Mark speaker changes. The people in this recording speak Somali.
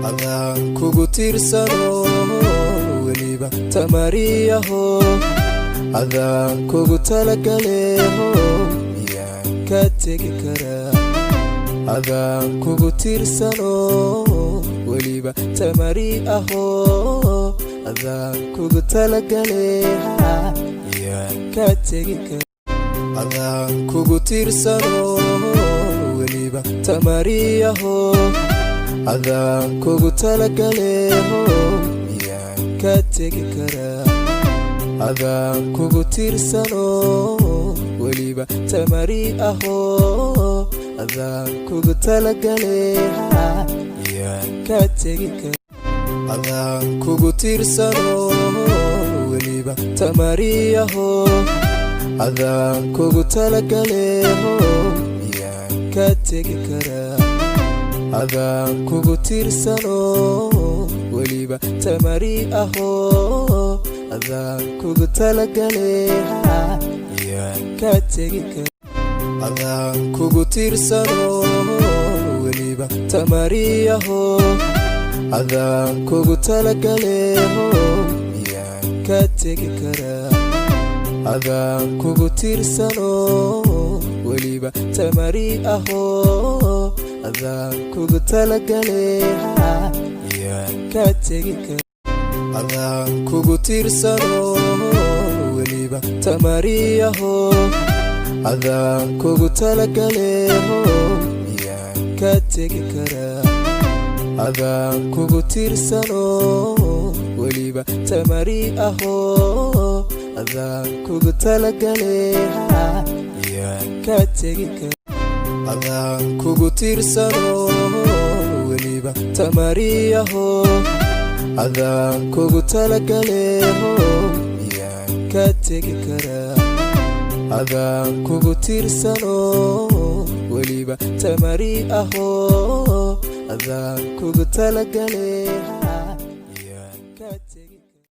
Speaker 1: adaan kugu tiirsano weliba tamariyaho adaan kugu talagaleho miyaan ka tegi karaa adaan kugu tiirsano weliba tamariyaho adaan kugu talagaleha miyaan ka tegi karaa adaan kugu tiirsano weliba tamariyaho adaan kugu talagaleho miyaan ka tegi karaa adaan kugu tiirsano weliba tamariyaho adaan kugu talagaleha miyaan ka tegi karaa adaan kugu tiirsano weliba tamariyaho adaan kugu talagaleho miyaan ka tegi karaa adaan kugu tiirsano weliba tamariyaho adaan kugu talagaleha miyaan ka tegi karaa adaan kugu tiirsano weliba tamariyaho adaan kugu talagaleho miyaan ka tegi karaa adaan kugu tiirsano weliba tamariyaho adaan kugu talagaleha miyaan ka tegi karaa adaan kugu tiirsano weliba tamariyaho adaan kugu talagaleho miyaan ka tegi karaa adaan kugu tiirsano weliba tamariyaho adaan kugu talagaleha miyaan ka tegi karaa adaan kugu tiirsano weliba tamariyaho adaan kugu talagaleho miyaan ka tegi karaa adaan kugu tiirsano weliba tamariyaho adaan kugu talagaleha